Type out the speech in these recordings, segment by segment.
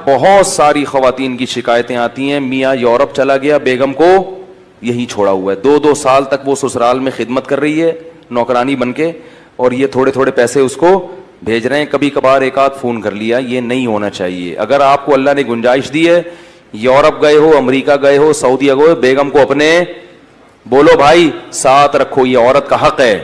بہت ساری خواتین کی شکایتیں آتی ہیں، میاں یورپ چلا گیا، بیگم کو یہی چھوڑا ہوا ہے، 2 سال تک وہ سسرال میں خدمت کر رہی ہے نوکرانی بن کے، اور یہ تھوڑے تھوڑے پیسے اس کو بھیج رہے ہیں، کبھی کبھار ایک آدھ فون کر لیا۔ یہ نہیں ہونا چاہیے۔ اگر آپ کو اللہ نے گنجائش دی ہے، یورپ گئے ہو، امریکہ گئے ہو، سعودیہ گئے ہو، بیگم کو اپنے بولو بھائی ساتھ رکھو، یہ عورت کا حق ہے۔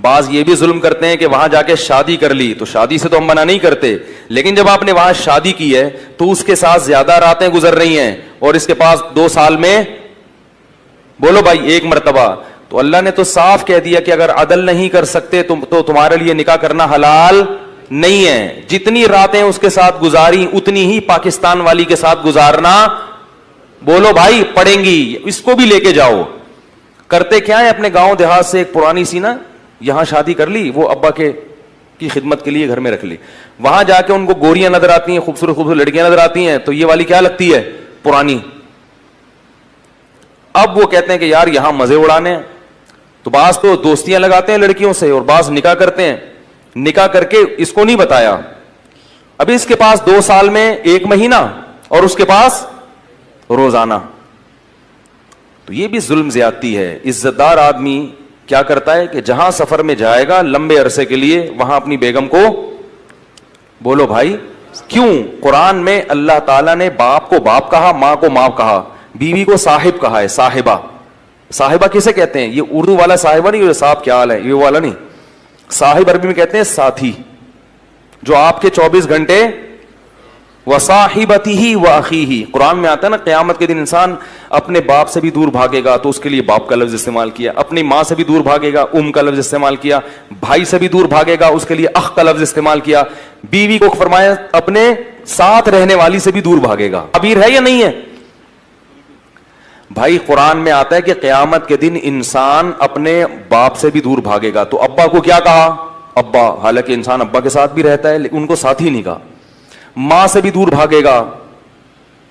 بعض یہ بھی ظلم کرتے ہیں کہ وہاں جا کے شادی کر لی، تو شادی سے تو ہم منع نہیں کرتے، لیکن جب آپ نے وہاں شادی کی ہے تو اس کے ساتھ زیادہ راتیں گزر رہی ہیں، اور اس کے پاس 2 سال میں بولو بھائی 1 مرتبہ، تو اللہ نے تو صاف کہہ دیا کہ اگر عدل نہیں کر سکتے تو تمہارے لیے نکاح کرنا حلال نہیں ہے۔ جتنی راتیں اس کے ساتھ گزاری اتنی ہی پاکستان والی کے ساتھ گزارنا بولو بھائی پڑیں گی۔ اس کو بھی لے کے جاؤ۔ کرتے کیا ہے، اپنے گاؤں دیہات سے ایک پرانی سی نا یہاں شادی کر لی، وہ ابا کی خدمت کے لیے گھر میں رکھ لی، وہاں جا کے ان کو گوریاں نظر آتی ہیں، خوبصورت خوبصورت لڑکیاں نظر آتی ہیں، تو یہ والی کیا لگتی ہے، پرانی۔ اب وہ کہتے ہیں کہ یار یہاں مزے اڑانے ہیں، تو بعض تو دوستیاں لگاتے ہیں لڑکیوں سے، اور بعض نکاح کرتے ہیں۔ نکاح کر کے اس کو نہیں بتایا، ابھی اس کے پاس 2 سال میں 1 مہینہ اور اس کے پاس روزانہ، تو یہ بھی ظلم زیادتی ہے۔ عزت دار آدمی کیا کرتا ہے کہ جہاں سفر میں جائے گا لمبے عرصے کے لیے، وہاں اپنی بیگم کو بولو بھائی کیوں؟ قرآن میں اللہ تعالیٰ نے باپ کو باپ کہا، ماں کو ماں کہا، بیوی کو صاحب کہا ہے، صاحبہ۔ صاحبہ کسے کہتے ہیں؟ یہ اردو والا صاحبہ نہیں، صاحب کیا حال ہے یہ والا نہیں، صاحب عربی میں کہتے ہیں ساتھی، جو آپ کے 24 گھنٹے وصاحبتہ واخیہ۔ قرآن میں آتا ہے نا قیامت کے دن انسان اپنے باپ سے بھی دور بھاگے گا، تو اس کے لیے باپ کا لفظ استعمال کیا، اپنی ماں سے بھی دور بھاگے گا، کا لفظ استعمال کیا، بھائی سے بھی دور بھاگے گا، اس کے لیے اخ کا لفظ استعمال کیا، بیوی کو فرمایا اپنے ساتھ رہنے والی سے بھی دور بھاگے گا۔ تعبیر ہے یا نہیں ہے بھائی؟ قرآن میں آتا ہے کہ قیامت کے دن انسان اپنے باپ سے بھی دور بھاگے گا، تو ابا کو کیا کہا؟ ابا، حالانکہ انسان ابا کے ساتھ بھی رہتا ہے لیکن ان کو ساتھی نہیں کہا۔ ماں سے بھی دور بھاگے گا،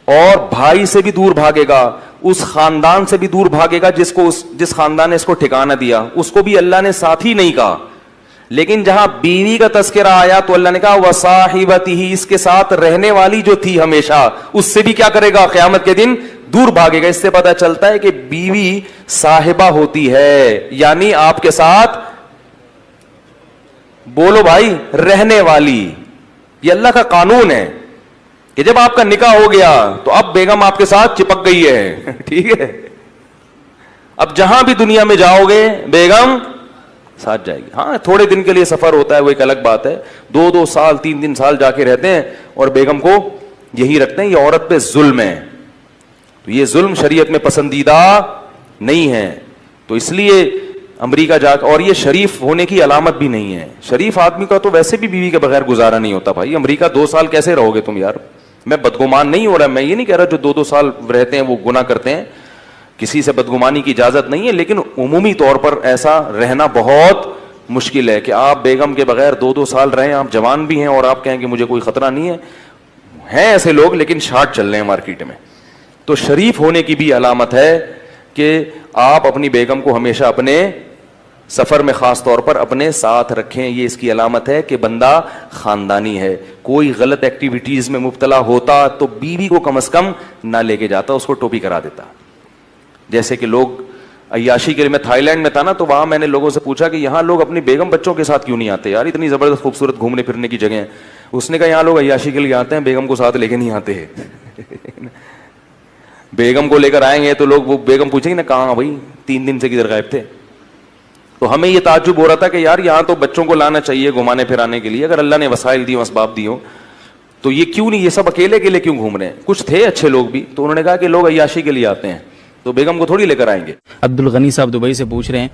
اور بھائی سے بھی دور بھاگے گا، اس خاندان سے بھی دور بھاگے گا جس خاندان نے اس کو ٹھکانہ دیا، اس کو بھی اللہ نے ساتھی نہیں کہا۔ لیکن جہاں بیوی کا تذکرہ آیا تو اللہ نے کہا وصاحبتہ، اس کے ساتھ رہنے والی جو تھی ہمیشہ، اس سے بھی کیا کرے گا؟ قیامت کے دن دور بھاگے گا۔ اس سے پتہ چلتا ہے کہ بیوی صاحبہ ہوتی ہے، یعنی آپ کے ساتھ بولو بھائی رہنے والی۔ یہ اللہ کا قانون ہے کہ جب آپ کا نکاح ہو گیا تو اب بیگم آپ کے ساتھ چپک گئی ہے، ٹھیک ہے؟ اب جہاں بھی دنیا میں جاؤ گے بیگم ساتھ جائے گی۔ ہاں تھوڑے دن کے لیے سفر ہوتا ہے، وہ ایک الگ بات ہے، 2 سال 3 سال جا کے رہتے ہیں اور بیگم کو یہی رکھتے ہیں، یہ عورت پہ ظلم ہے۔ تو یہ ظلم شریعت میں پسندیدہ نہیں ہے، تو اس لیے امریکہ جا کے، اور یہ شریف ہونے کی علامت بھی نہیں ہے۔ شریف آدمی کا تو ویسے بھی بیوی کے بغیر گزارا نہیں ہوتا بھائی۔ امریکہ 2 سال کیسے رہو گے تم یار؟ میں بدگمان نہیں ہو رہا، میں یہ نہیں کہہ رہا جو 2 سال رہتے ہیں وہ گناہ کرتے ہیں، کسی سے بدگمانی کی اجازت نہیں ہے، لیکن عمومی طور پر ایسا رہنا بہت مشکل ہے کہ آپ بیگم کے بغیر 2 سال رہیں، آپ جوان بھی ہیں اور آپ کہیں کہ مجھے کوئی خطرہ نہیں ہے۔ ہیں ایسے لوگ لیکن شارٹ چل رہے ہیں مارکیٹ میں۔ تو شریف ہونے کی بھی علامت ہے کہ آپ اپنی بیگم کو ہمیشہ اپنے سفر میں خاص طور پر اپنے ساتھ رکھیں، یہ اس کی علامت ہے کہ بندہ خاندانی ہے۔ کوئی غلط ایکٹیویٹیز میں مبتلا ہوتا تو بیوی کو کم از کم نہ لے کے جاتا، اس کو ٹوپی کرا دیتا۔ جیسے کہ لوگ عیاشی کے لیے، میں تھائی لینڈ میں تھا نا، تو وہاں میں نے لوگوں سے پوچھا کہ یہاں لوگ اپنی بیگم بچوں کے ساتھ کیوں نہیں آتے یار، اتنی زبردست خوبصورت گھومنے پھرنے کی جگہ ہیں۔ اس نے کہا یہاں لوگ عیاشی کے لیے آتے ہیں، بیگم کو ساتھ لے کے نہیں آتے ہیں۔ بیگم کو لے کر آئیں گے تو لوگ، وہ بیگم پوچھیں گے نا کہاں بھائی 3 دن سے کدھر غائب تھے؟ تو ہمیں یہ تعجب ہو رہا تھا کہ یار یہاں تو بچوں کو لانا چاہیے گھمانے پھرانے کے لیے، اگر اللہ نے وسائل دی، اسباب دی ہو تو یہ کیوں نہیں، یہ سب اکیلے اکیلے کیوں گھوم رہے ہیں؟ کچھ تھے اچھے لوگ بھی، تو انہوں نے کہا کہ لوگ عیاشی کے لیے آتے ہیں تو بیگم کو تھوڑی لے کر آئیں گے۔ عبد الغنی صاحب دبئی سے پوچھ رہے ہیں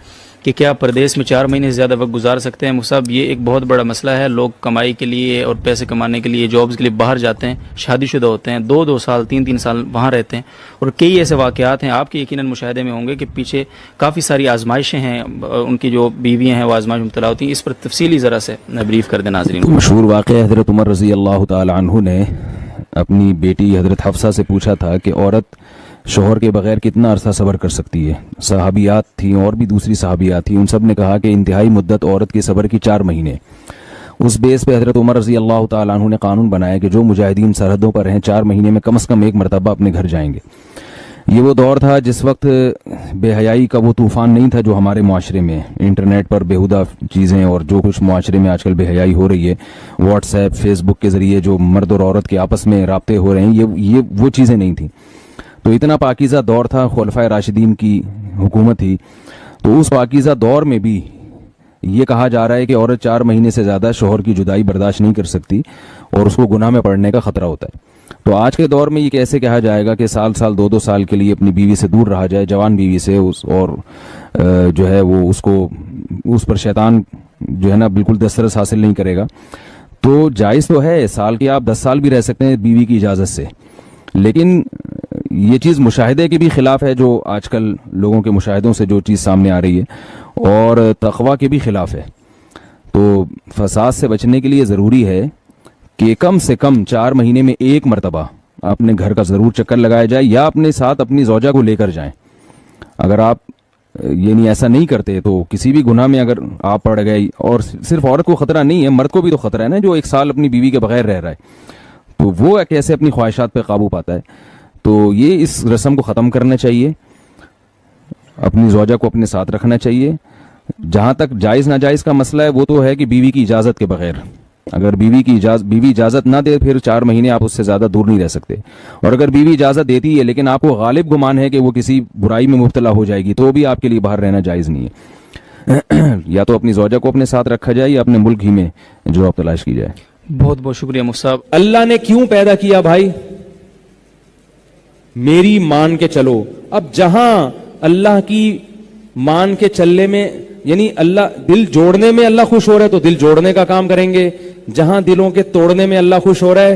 کہ کیا پردیس میں 4 مہینے سے زیادہ وقت گزار سکتے ہیں؟ صاحب یہ ایک بہت بڑا مسئلہ ہے، لوگ کمائی کے لیے اور پیسے کمانے کے لیے جابز کے لیے باہر جاتے ہیں، شادی شدہ ہوتے ہیں، 2 سال 3 سال وہاں رہتے ہیں، اور کئی ایسے واقعات ہیں آپ کے یقیناً مشاہدے میں ہوں گے کہ پیچھے کافی ساری آزمائشیں ہیں، ان کی جو بیویاں ہیں وہ آزمائش مبتلا ہوتی ہیں۔ اس پر تفصیلی ذرا سے بریف کر دیں ناظرین۔ مشہور واقعہ حضرت عمر رضی اللہ تعالی عنہ نے اپنی بیٹی حضرت حفصہ سے پوچھا تھا کہ عورت شوہر کے بغیر کتنا عرصہ صبر کر سکتی ہے؟ صحابیات تھیں اور بھی دوسری صحابیات تھیں، ان سب نے کہا کہ انتہائی مدت عورت کے صبر کی 4 مہینے۔ اس بیس پہ حضرت عمر رضی اللہ تعالیٰ عنہ نے قانون بنایا کہ جو مجاہدین سرحدوں پر ہیں 4 مہینے میں کم از کم 1 مرتبہ اپنے گھر جائیں گے. یہ وہ دور تھا جس وقت بے حیائی کا وہ طوفان نہیں تھا جو ہمارے معاشرے میں انٹرنیٹ پر بیہودہ چیزیں اور جو کچھ معاشرے میں آج کل بے حیائی ہو رہی ہے, واٹس ایپ فیس بک کے ذریعے جو مرد اور عورت کے آپس میں رابطے ہو رہے ہیں, یہ وہ چیزیں نہیں تھیں. تو اتنا پاکیزہ دور تھا, خلفائے راشدین کی حکومت تھی. تو اس پاکیزہ دور میں بھی یہ کہا جا رہا ہے کہ عورت 4 مہینے سے زیادہ شوہر کی جدائی برداشت نہیں کر سکتی اور اس کو گناہ میں پڑنے کا خطرہ ہوتا ہے. تو آج کے دور میں یہ کیسے کہا جائے گا کہ سال 2 سال کے لیے اپنی بیوی سے دور رہا جائے, جوان بیوی سے, اور جو ہے وہ اس پر شیطان جو ہے نا بالکل دسترس حاصل نہیں کرے گا. تو جائز تو ہے, سال کے آپ 10 سال بھی رہ سکتے ہیں بیوی کی اجازت سے, لیکن یہ چیز مشاہدے کے بھی خلاف ہے, جو آج کل لوگوں کے مشاہدوں سے جو چیز سامنے آ رہی ہے, اور تقوی کے بھی خلاف ہے. تو فساد سے بچنے کے لیے ضروری ہے کہ کم سے کم 4 مہینے میں 1 مرتبہ اپنے گھر کا ضرور چکر لگایا جائے, یا اپنے ساتھ اپنی زوجہ کو لے کر جائیں. اگر آپ یعنی ایسا نہیں کرتے تو کسی بھی گناہ میں اگر آپ پڑ گئے, اور صرف عورت کو خطرہ نہیں ہے, مرد کو بھی تو خطرہ ہے نا, جو 1 سال اپنی بیوی کے بغیر رہ رہا ہے, تو وہ کیسے اپنی خواہشات پہ قابو پاتا ہے. تو یہ اس رسم کو ختم کرنا چاہیے, اپنی زوجہ کو اپنے ساتھ رکھنا چاہیے. جہاں تک جائز ناجائز کا مسئلہ ہے وہ تو ہے کہ بیوی کی اجازت کے بغیر, اگر بیوی اجازت نہ دے پھر 4 مہینے آپ اس سے زیادہ دور نہیں رہ سکتے. اور اگر بیوی اجازت دیتی ہے لیکن آپ کو غالب گمان ہے کہ وہ کسی برائی میں مبتلا ہو جائے گی, تو بھی آپ کے لیے باہر رہنا جائز نہیں ہے. یا تو اپنی زوجہ کو اپنے ساتھ رکھا جائے یا اپنے ملک ہی میں جاب تلاش کی جائے. بہت بہت شکریہ مفتی صاحب. اللہ نے کیوں پیدا کیا بھائی؟ میری مان کے چلو. اب جہاں اللہ کی مان کے چلنے میں, یعنی اللہ دل جوڑنے میں اللہ خوش ہو رہا ہے تو دل جوڑنے کا کام کریں گے, جہاں دلوں کے توڑنے میں اللہ خوش ہو رہا ہے